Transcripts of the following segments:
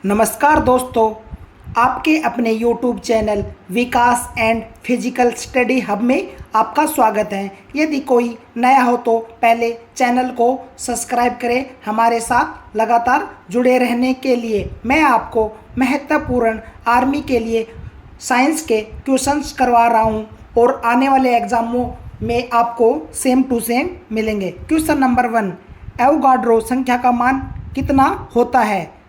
नमस्कार दोस्तों, आपके अपने YouTube channel Vikas and physical study hub में आपका स्वागत है। यदि कोई नया हो तो पहले चैनल को सब्सक्राइब करें। हमारे साथ लगातार जुड़े रहने के लिए मैं आपको महत्वपूर्ण आर्मी के लिए साइंस के क्वेश्चंस करवा रहा हूं और आने वाले एग्जामों में आपको सेम टू सेम मिलेंगे। क्वेश्चन नंबर 1, एवोगाड्रो संख्या का मान कितना होता है?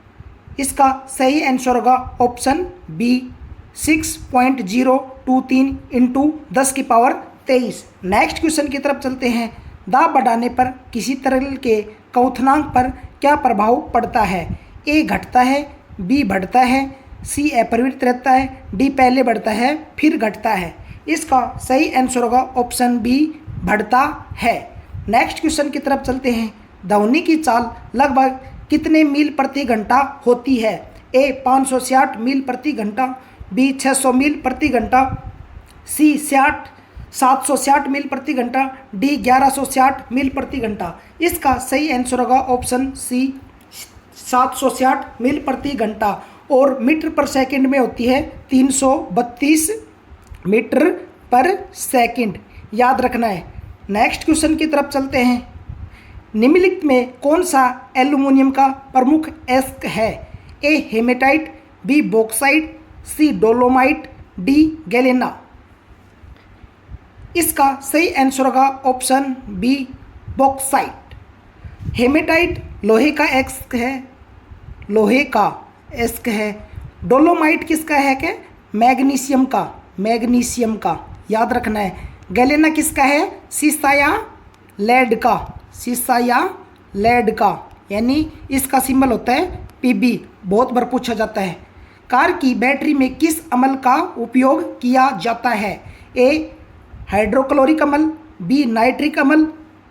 इसका सही आंसर होगा ऑप्शन बी 6.023 इंटू 10 की पावर 23। नेक्स्ट क्वेश्चन की तरफ चलते हैं। दाब बढ़ाने पर किसी तरल के क्वथनांक पर क्या प्रभाव पड़ता है? ए घटता है, बी बढ़ता है, सी अपरिवर्तित रहता है, डी पहले बढ़ता है फिर घटता है। इसका सही आंसर होगा ऑप्शन बी बढ़ता है। नेक्स्ट क्वेश्चन की तरफ चलते हैं। ध्वनि की चाल लगभग कितने मील प्रति घंटा होती है? ए 560 मील प्रति घंटा, बी 600 मील प्रति घंटा, सी 760 मील प्रति घंटा, डी 1160 मील प्रति घंटा। इसका सही आंसर होगा ऑप्शन सी 760 मील प्रति घंटा और मीटर पर सेकंड में होती है 332 मीटर पर सेकंड। याद रखना है। नेक्स्ट क्वेश्चन की तरफ चलते हैं। निम्नलिखित में कौन सा एल्यूमिनियम का प्रमुख एस्क है? ए हेमेटाइट, बी बॉक्साइट, सी डोलोमाइट, डी गैलेना। इसका सही आंसर होगा ऑप्शन बी बॉक्साइट। हेमेटाइट लोहे का एस्क है, लोहे का एस्क है। डोलोमाइट किसका है? क्या मैग्नीशियम का, मैग्नीशियम का। याद रखना है। गैलेना किसका है? सीसा या लेड का, सीसा या लेड का। यानी इसका सिंबल होता है पीबी। बहुत बार पूछा जाता है। कार की बैटरी में किस अम्ल का उपयोग किया जाता है? ए हाइड्रोक्लोरिक अम्ल, बी नाइट्रिक अम्ल,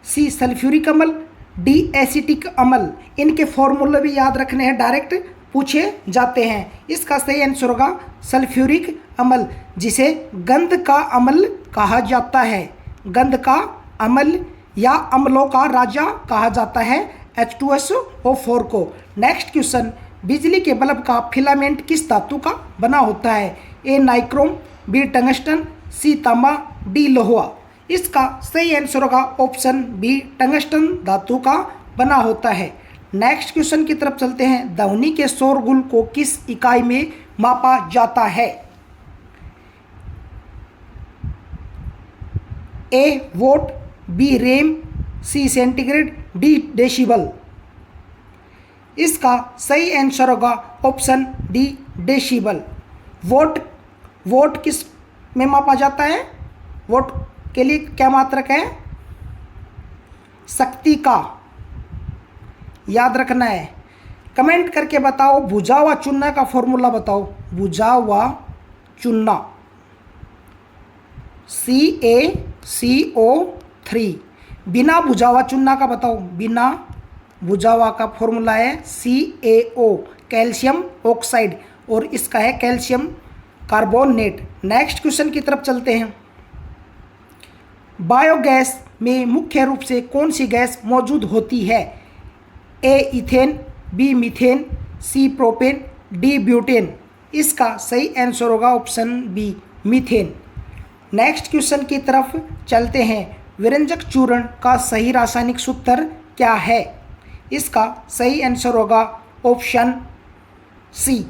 सी सल्फ्यूरिक अम्ल, डी एसिटिक अम्ल। इनके फॉर्मूले भी याद रखने हैं, डायरेक्ट पूछे जाते हैं। इसका सही आंसर होगा सल्फ्यूरिक अम्ल, जिसे गंध का अम्ल कहा जाता है। गंध का अम्ल या अम्लों का राजा कहा जाता है H2SO4 को। Next question. बिजली के बल्ब का फिलामेंट किस धातु का बना होता है? ए नाइक्रोम, बी टंगस्टन, सी तांबा, डी लोहा। इसका सही आंसर होगा ऑप्शन बी टंगस्टन धातु का बना होता है। नेक्स्ट क्वेश्चन की तरफ चलते हैं। ध्वनि के शोरगुल को किस इकाई में मापा जाता है? ए वोट, बी रेम, सी सेंटीग्रेड, डी डेसिबल। इसका सही आंसर होगा ऑप्शन डी डेसिबल। वोट किस में मापा जाता है? वोट के लिए क्या मात्रक है? शक्ति का। याद रखना है। कमेंट करके बताओ बुझा हुआ चुनना का फॉर्मूला बताओ। बुझा हुआ चुनना CaCO3। बिना बुझा हुआ चुनना का बताओ। बिना बुझा हुआ का फॉर्मूला है CaO, कैल्शियम ऑक्साइड, और इसका है कैल्शियम कार्बोनेट। नेक्स्ट क्वेश्चन की तरफ चलते हैं। बायोगैस में मुख्य रूप से कौन सी गैस मौजूद होती है? A ethane, B methane, C propane, D butane. इसका सही आंसर होगा option B methane. Next question की तरफ चलते हैं। विरंजक चूर्ण का सही रासायनिक सूत्र क्या है? इसका सही आंसर होगा ऑप्शन सी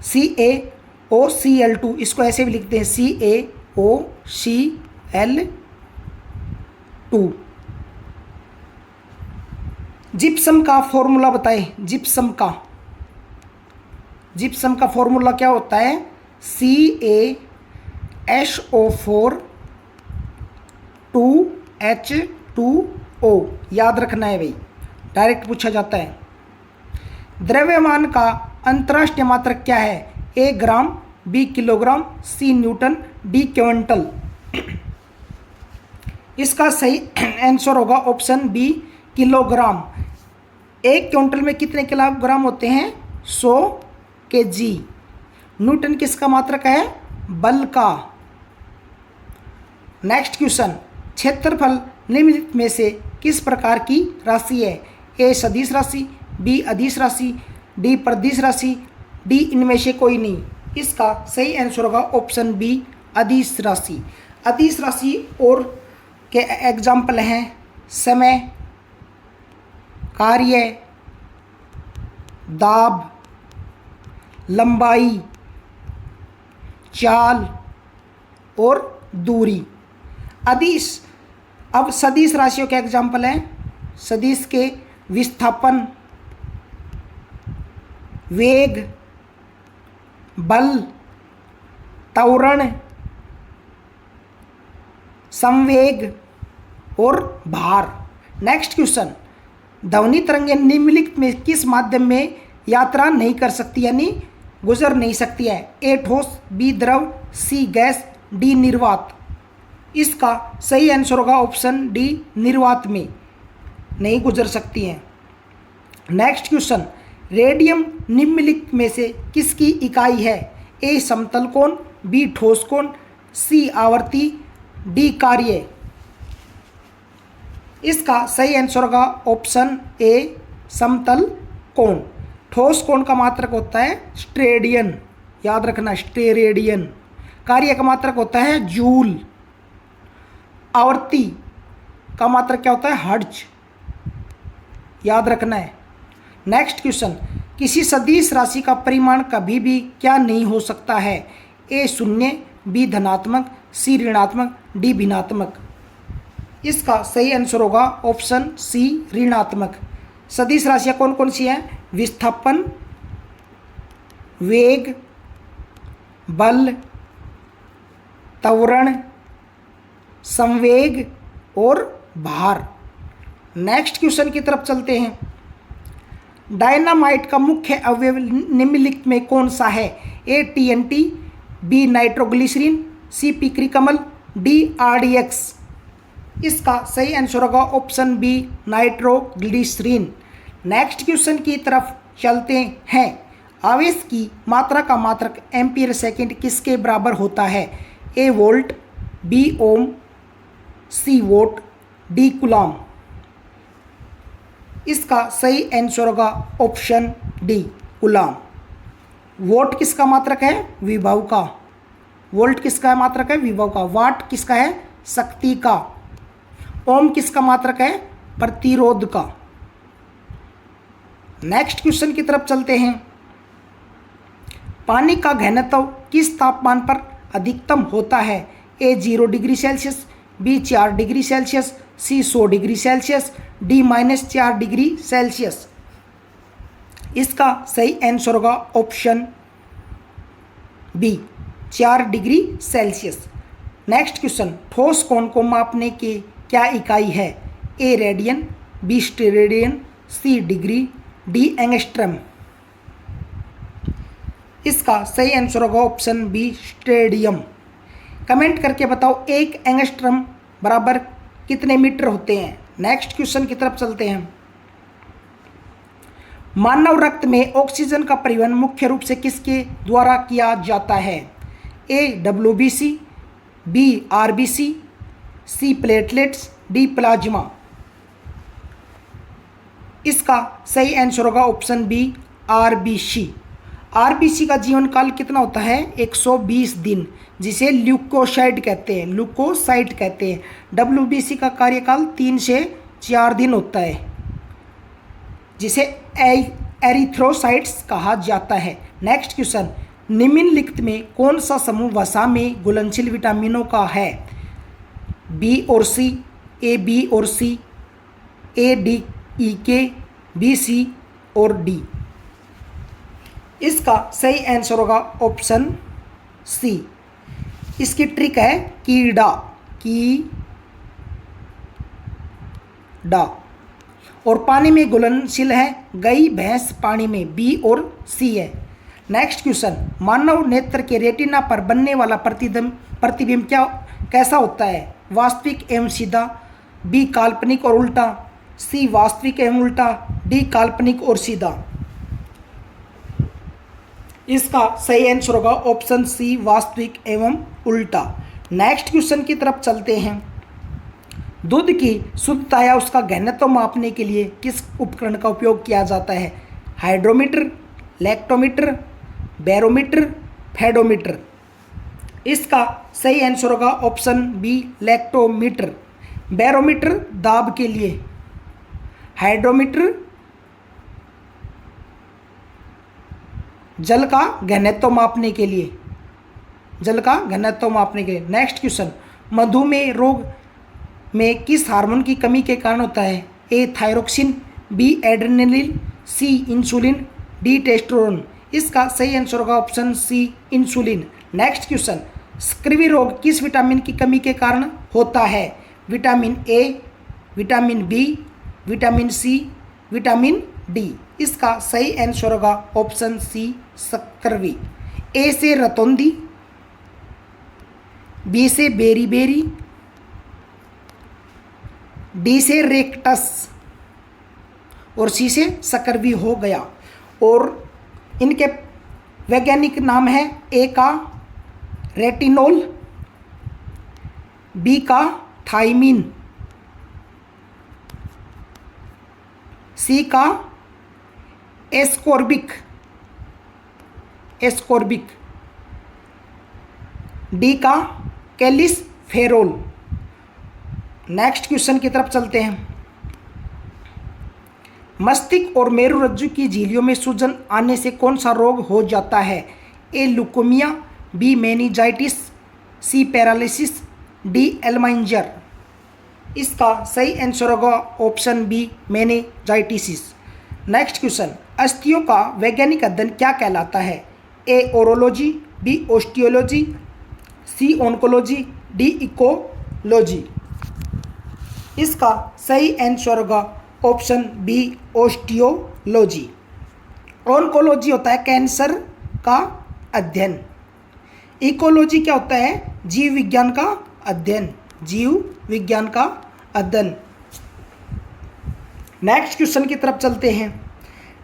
CaOCl2। इसको ऐसे भी लिखते हैं CaOCl2। जिप्सम का फॉर्मूला बताएं। जिप्सम का फॉर्मूला क्या होता है? CaSO4 2H2O। याद रखना है भाई, डायरेक्ट पूछा जाता है। द्रव्यमान का अंतर्राष्ट्रीय मात्रक क्या है? ए ग्राम, बी किलोग्राम, सी न्यूटन, डी क्विंटल। इसका सही आंसर होगा ऑप्शन बी किलोग्राम। एक क्विंटल में कितने किलोग्राम होते हैं? 100 kg। न्यूटन किसका मात्रक है? बल का। Next question. क्षेत्रफल निम्नलिखित में से किस प्रकार की राशि है? ए सदिश राशि, बी अदिश राशि, डी प्रदिश राशि, डी इनमें से कोई नहीं। इसका सही आंसर होगा ऑप्शन बी अदिश राशि। अदिश राशि और के एग्जाम्पल हैं समय, कार्य, दाब, लंबाई, चाल और दूरी। अदिश, अब सदिश राशियों के एग्जाम्पल हैं सदिश के विस्थापन, वेग, बल, त्वरण, संवेग और भार। नेक्स्ट क्वेश्चन, ध्वनि तरंगें निम्नलिखित में किस माध्यम में यात्रा नहीं कर सकती यानी गुजर नहीं सकती है? ए ठोस, बी द्रव, सी गैस, डी निर्वात। इसका सही आंसर होगा ऑप्शन डी निर्वात में नहीं गुजर सकती हैं। नेक्स्ट क्वेश्चन, रेडियम निम्नलिखित में से किसकी इकाई है? ए समतल कोण, बी ठोस कोण, सी आवर्ती, डी कार्य। इसका सही आंसर होगा ऑप्शन ए समतल कोण। ठोस कोण का मात्रक होता है स्टेरेडियन, याद रखना स्टेरेडियन। कार्य का मात्रक होता है जूल। आवर्ती का मात्रक क्या होता है? हर्ट्ज, याद रखना है। नेक्स्ट क्वेश्चन, किसी सदिश राशि का परिमाण कभी भी क्या नहीं हो सकता है? ए शून्य, बी धनात्मक, सी ऋणात्मक, डी भिन्नात्मक। इसका सही आंसर होगा ऑप्शन सी ऋणात्मक। सदिश राशियाँ कौन कौन सी हैं? विस्थापन, वेग, बल, त्वरण, संवेग और भार। नेक्स्ट क्वेश्चन की तरफ चलते हैं। डायनामाइट का मुख्य अवयव निम्नलिखित में कौन सा है? A TNT, B nitroglycerine, C picric कमल, डी आरडीएक्स। इसका सही आंसर होगा option B nitroglycerine. Next question की तरफ चलते हैं। आवेश की मात्रा का मात्रक एम्पीयर सेकंड किसके बराबर होता है? ए वोल्ट, बी ओम, सी वोट, डी कूलॉम। इसका सही आंसर होगा ऑप्शन डी कूलॉम। वोट किसका मात्रक है? विभव का। वोल्ट किसका मात्रक है? विभव का। वाट किसका है? शक्ति का। ओम किसका मात्रक है? प्रतिरोध का। नेक्स्ट क्वेश्चन की तरफ चलते हैं। पानी का घनत्व किस तापमान पर अधिकतम होता है? A 0 degree Celsius, B 4 degree Celsius, C 100 degree Celsius, D -4 degree Celsius. इसका सही आंसर होगा option B 4 degree Celsius. Next question, ठोस कोण को मापने की क्या इकाई है? A radian, B steradian, C degree, D angstrom. इसका सही आंसर होगा ऑप्शन बी स्टेडियम। कमेंट करके बताओ एक एंगस्ट्रम बराबर कितने मीटर होते हैं? नेक्स्ट क्वेश्चन की तरफ चलते हैं। मानव रक्त में ऑक्सीजन का परिवहन मुख्य रूप से किसके द्वारा किया जाता है? A WBC, B RBC, C platelets, D plasma. इसका सही आंसर होगा ऑप्शन बी आरबीसी। आरबीसी का जीवन काल कितना होता है? 120 दिन, जिसे ल्यूकोसाइट कहते हैं, ल्यूकोसाइट कहते हैं। डब्ल्यूबीसी का कार्यकाल 3 से 4 दिन होता है, जिसे एरिथ्रोसाइट्स कहा जाता है। नेक्स्ट क्वेश्चन, निम्नलिखित में कौन सा समूह वसा में घुलनशील विटामिनों का है? बी और सी, ए बी और सी, ए डी ई के, बी सी और डी। इसका सही आंसर होगा ऑप्शन सी। इसकी ट्रिक है कीड़ा, कीड़ा। और पानी में घुलनशील है, गई भैंस पानी में, बी और सी है। नेक्स्ट क्वेश्चन, मानव नेत्र के रेटिना पर बनने वाला प्रतिबिंब कैसा होता है? वास्तविक एवं सीधा, बी काल्पनिक और उल्टा, सी वास्तविक एवं उल्टा, डी काल्पनिक और सीधा। इसका सही आंसर होगा ऑप्शन सी वास्तविक एवं उल्टा। नेक्स्ट क्वेश्चन की तरफ चलते हैं। दूध की शुद्धता या उसका घनत्व मापने के लिए किस उपकरण का उपयोग किया जाता है? Hydrometer, lactometer, barometer, pedometer. इसका सही आंसर होगा ऑप्शन बी लैक्टोमीटर। बैरोमीटर दाब के लिए, हाइड्रोमीटर जल का घनत्व मापने के लिए, जल का घनत्व मापने के लिए। नेक्स्ट क्वेश्चन, मधुमेह रोग में किस हार्मोन की कमी के कारण होता है? A thyroxine, B adrenaline, C insulin, D testosterone. इसका सही आंसर होगा option C insulin. Next question, scurvy रोग किस विटामिन की कमी के कारण होता है? Vitamin A, vitamin B, vitamin C, vitamin D. इसका सही आंसर होगा ऑप्शन सी स्कृवि। ए से रतौंधी, बी से बेरी बेरी, डी से रेक्टस और सी से स्कृवि हो गया। और इनके वैज्ञानिक नाम है, ए का रेटिनोल, बी का थाइमिन, सी का एस्कोर्बिक, डी का कैलिसफेरोल। नेक्स्ट क्वेश्चन की तरफ चलते हैं। मस्तिष्क और मेरुरज्जु की झिल्लियों में सूजन आने से कौन सा रोग हो जाता है? A leukaemia, B meningitis, C paralysis, D Alzheimer. इसका सही आंसर होगा option B meningitis. Next question, अस्थियों का वैज्ञानिक अध्ययन क्या कहलाता है? A orology, B osteology, C oncology, D ecology. इसका सही आंसर होगा ऑप्शन बी ऑस्टियोलॉजी। ऑन्कोलॉजी होता है कैंसर का अध्ययन। इकोलॉजी क्या होता है? जीव विज्ञान का अध्ययन, जीव विज्ञान का अध्ययन। नेक्स्ट क्वेश्चन की तरफ चलते हैं।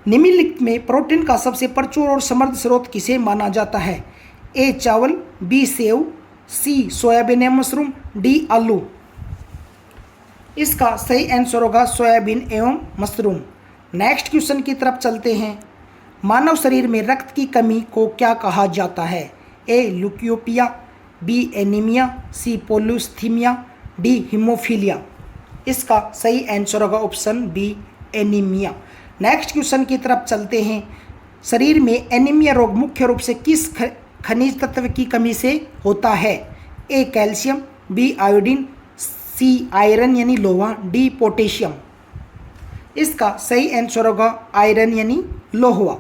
निम्नलिखित में प्रोटीन का सबसे प्रचुर और समृद्ध स्रोत किसे माना जाता है? ए चावल, बी सेव, सी सोयाबीन एवं मशरूम, डी आलू। इसका सही आंसर होगा सोयाबीन एवं मशरूम। नेक्स्ट क्वेश्चन की तरफ चलते हैं। मानव शरीर में रक्त की कमी को क्या कहा जाता है? A leucopenia, B anaemia, C polycythaemia, D haemophilia. इसका सही आंसर होगा option B anaemia. Next question की तरफ चलते हैं। शरीर में एनीमिया रोग मुख्य रूप से किस खनिज तत्व की कमी से होता है? A calcium, B iodine, C iron यानी लोहा, डी पोटेशियम। इसका सही आंसर होगा आयरन यानी लोहा।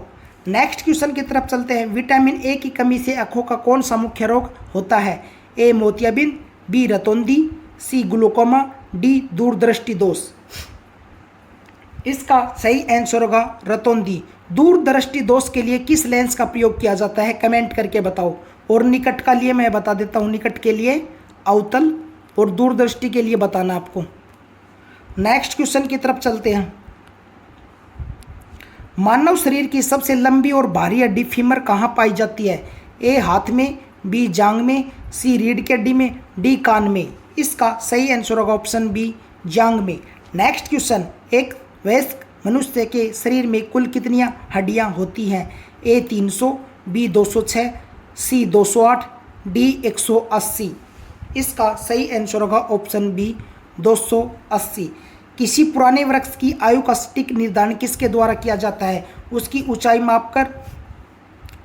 नेक्स्ट क्वेश्चन की तरफ चलते हैं। विटामिन ए की कमी से आँखों का कौन सा मुख्य रोग होता है? ए मोतियाबिंद, बी रतौंधी, सी ग्लूकोमा, डी दूरदृष्टि दोष। इसका सही आंसर होगा रतौंधी। दूरदृष्टि दोष के लिए किस लेंस का प्रयोग किया जाता है? कमेंट करके बताओ। और निकट का लिए मैं बता देता हूँ, निकट के लिए अवतल और दूरदृष्टि के लिए बताना आपको। नेक्स्ट क्वेश्चन की तरफ चलते हैं। मानव शरीर की सबसे लंबी और भारी हड्डी फीमर कहाँ पाई जाती है? ए हाथ में, बी जांग में, सी रीढ़ की हड्डी में, डी कान में। इसका सही आंसर होगा ऑप्शन बी जांग में। नेक्स्ट क्वेश्चन, एक वयस्क मनुष्य के शरीर में कुल कितनी हड्डियां होती हैं? ए 300, बी 206, सी 208, डी 180। इसका सही आंसर होगा ऑप्शन बी 280। किसी पुराने वृक्ष की आयु का सटीक निर्धारण किसके द्वारा किया जाता है? उसकी ऊंचाई मापकर,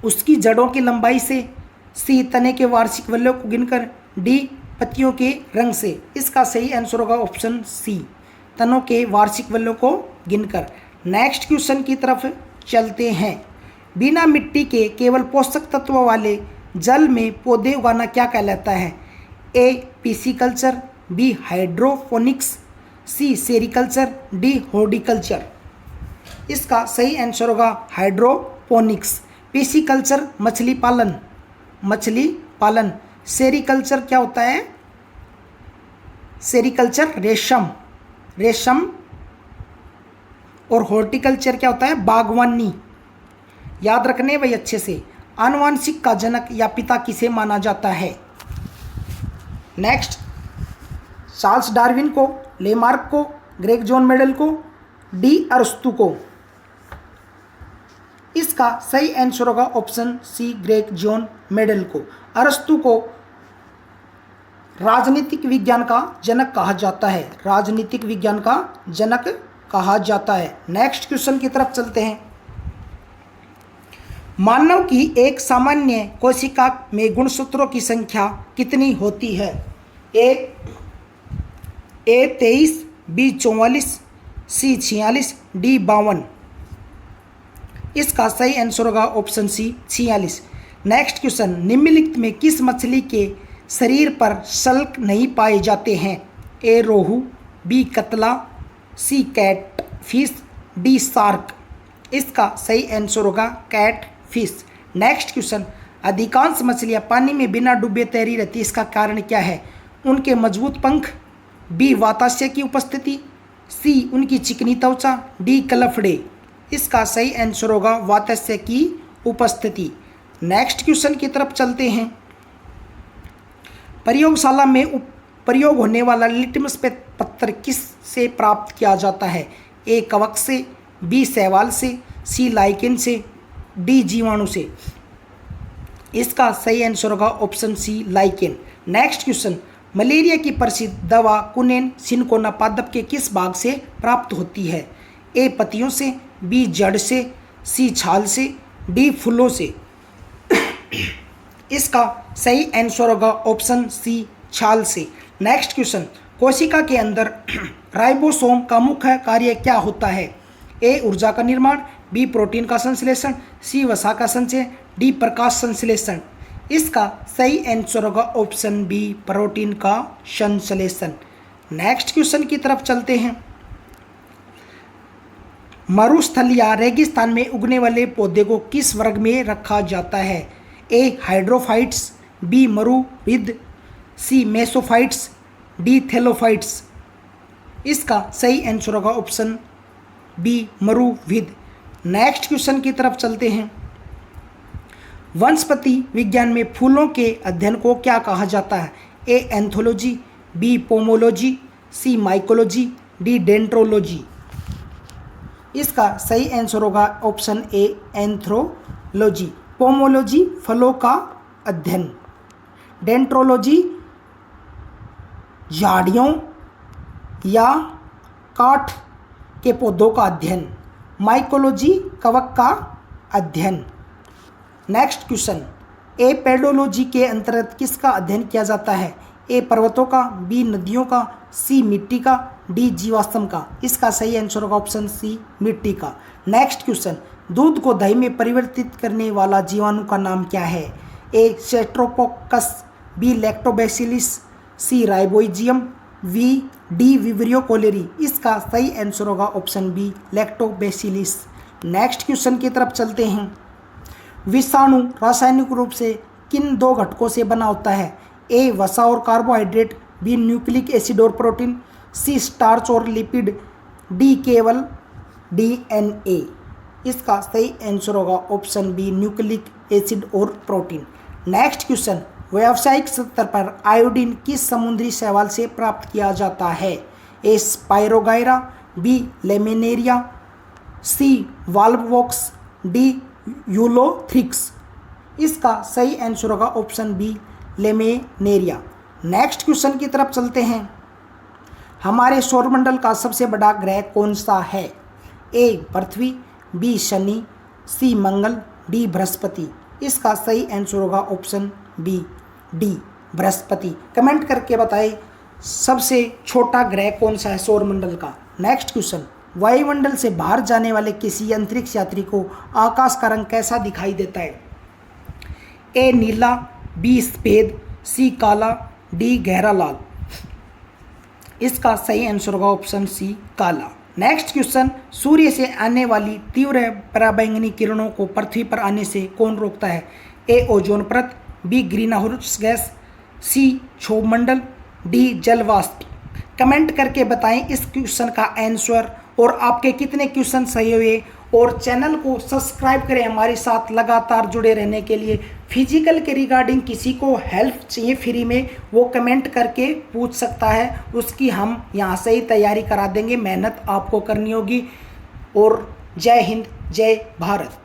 उसकी जड़ों की लंबाई से, सी तने के वार्षिक वलयों को गिनकर, डी पत्तियों के रंग से। इसका सही आंसर होगा ऑप्शन सी तनों के वार्षिक वलयों को गिनकर। नेक्स्ट क्वेश्चन की तरफ चलते हैं। बिना मिट्टी के केवल पोषक तत्व वाले जल में पौधे उगाना क्या कहलाता है? ए पिसिकल्चर, बी हाइड्रोपोनिक्स, सी सेरिकल्चर, डी हॉर्टिकल्चर। इसका सही आंसर होगा हाइड्रोपोनिक्स। पिसिकल्चर मछली पालन। सेरिकल्चर क्या होता है? सेरिकल्चर रेशम। और हॉर्टिकल्चर क्या होता है? बागवानी। याद रखने भाई अच्छे से। आनुवांशिक का जनक या पिता किसे माना जाता है? नेक्स्ट, चार्ल्स डार्विन को, लेमार्क को, ग्रेग जॉन मेडल को, डी अरस्तु को। इसका सही आंसर होगा option C Gregor John Mendel को। अरस्तु को राजनीतिक विज्ञान का जनक कहा जाता है, राजनीतिक विज्ञान का जनक कहा जाता है। नेक्स्ट क्वेश्चन की तरफ चलते हैं। मानव की एक सामान्य कोशिका में गुणसूत्रों की संख्या कितनी होती है? ए 23, बी 44, सी 46, डी 52। इसका सही आंसर होगा ऑप्शन सी 46। नेक्स्ट क्वेश्चन, निम्नलिखित में किस मछली के शरीर पर शल्क नहीं पाए जाते हैं? ए रोहू, बी कतला, सी कैट फिश, डी शार्क। इसका सही आंसर होगा कैट फिश। नेक्स्ट क्वेश्चन, अधिकांश मछलियां पानी में बिना डूबे तैरी रहती है, इसका कारण क्या है? उनके मजबूत पंख, बी वाताश्य की उपस्थिति, सी उनकी चिकनी त्वचा, डी कलफड़े। इसका सही आंसर होगा वाताश्य की उपस्थिति। नेक्स्ट क्वेश्चन की तरफ चलते हैं। प्रयोगशाला में प्रयोग होने वाला लिटमस पत्थर किस से प्राप्त किया जाता है? ए कवक से, बी शैवाल से, सी लाइकेन से, डी जीवाणु से। इसका सही आंसर होगा option C lichen. Next question, malaria की प्रसिद्ध दवा कुनेन सिनकोना पादप के किस भाग से प्राप्त होती है? ए पत्तियों से, बी जड़ से, सी छाल से, डी फूलों से। इसका सही आंसर होगा ऑप्शन सी छाल से। नेक्स्ट क्वेश्चन, कोशिका के अंदर राइबोसोम का मुख्य कार्य क्या होता है? ए ऊर्जा का निर्माण, बी प्रोटीन का संश्लेषण, सी वसा का संचय, डी प्रकाश संश्लेषण। इसका सही आंसर होगा ऑप्शन बी प्रोटीन का संश्लेषण। नेक्स्ट क्वेश्चन की तरफ चलते हैं। मरुस्थल या रेगिस्तान में उगने वाले पौधे को किस वर्ग में रखा जाता है? ए हाइड्रोफाइट्स, बी मरुविद, सी मेसोफाइट्स, डी थैलोफाइट्स। इसका सही आंसर होगा ऑप्शन बी मरुविद। नेक्स्ट क्वेश्चन की तरफ चलते हैं। वनस्पति विज्ञान में फूलों के अध्ययन को क्या कहा जाता है? ए एंथोलॉजी, बी पोमोलॉजी, सी माइकोलॉजी, डी डेंड्रोलॉजी। इसका सही आंसर होगा ऑप्शन ए एंथ्रोलॉजी। पोमोलॉजी फलों का अध्ययन, डेंड्रोलॉजी झाड़ियों या काठ के पौधों का अध्ययन, माइकोलॉजी कवक का अध्ययन। नेक्स्ट क्वेश्चन, ए पेडोलॉजी के अंतर्गत किसका अध्ययन किया जाता है? ए पर्वतों का, बी नदियों का, सी मिट्टी का, डी जीवाश्म का। इसका सही आंसर होगा ऑप्शन सी मिट्टी का। नेक्स्ट क्वेश्चन, दूध को दही में परिवर्तित करने वाला जीवाणु का नाम क्या है? A streptococcus, B lactobacillus, C rhizobium, D vibrio cholerae. इसका सही आंसर होगा option B lactobacillus. Next question की तरफ चलते हैं। विषाणु रासायनिक रूप से किन दो घटकों से बना होता है? ए वसा और कार्बोहाइड्रेट, बी न्यूक्लिक एसिड और प्रोटीन, सी स्टार्च और लिपिड, डी केवल डीएनए। इसका सही आंसर होगा ऑप्शन बी न्यूक्लिक एसिड और प्रोटीन। नेक्स्ट क्वेश्चन, व्यावसायिक स्तर पर आयोडीन किस समुद्री शैवाल से प्राप्त किया जाता है? A spirogyra, B laminaria, C volvox, D ulothrix. इसका सही आंसर होगा option B laminaria. Next question की तरफ चलते हैं। हमारे सौरमंडल का सबसे बड़ा ग्रह कौन सा है? ए पृथ्वी, बी शनि, सी मंगल, डी बृहस्पति। इसका सही आंसर होगा ऑप्शन बी डी बृहस्पति। कमेंट करके बताएं सबसे छोटा ग्रह कौन सा है सौरमंडल का। नेक्स्ट क्वेश्चन, वायुमंडल से बाहर जाने वाले किसी अंतरिक्ष यात्री को आकाश का रंग कैसा दिखाई देता है? ए नीला, बी सफेद, सी काला, डी गहरा लाल। इसका सही आंसर होगा ऑप्शन सी काला। नेक्स्ट क्वेश्चन, सूर्य से आने वाली तीव्र पराबैंगनी किरणों को पृथ्वी पर आने से कौन रोकता है? ए ओजोन परत, be green house gas, C क्षोभमंडल, D जल वाष्प। कमेंट करके बताएं इस क्वेश्चन का आंसर और आपके कितने क्वेश्चन सही हुए, और चैनल को सब्सक्राइब करें हमारे साथ लगातार जुड़े रहने के लिए। फिजिकल के रिगार्डिंग किसी को हेल्प चाहिए फ्री में, वो कमेंट करके पूछ सकता है, उसकी हम यहाँ से ही तैयारी करा देंगे। मेहनत आपको करनी होगी। और जय हिंद, जय भारत।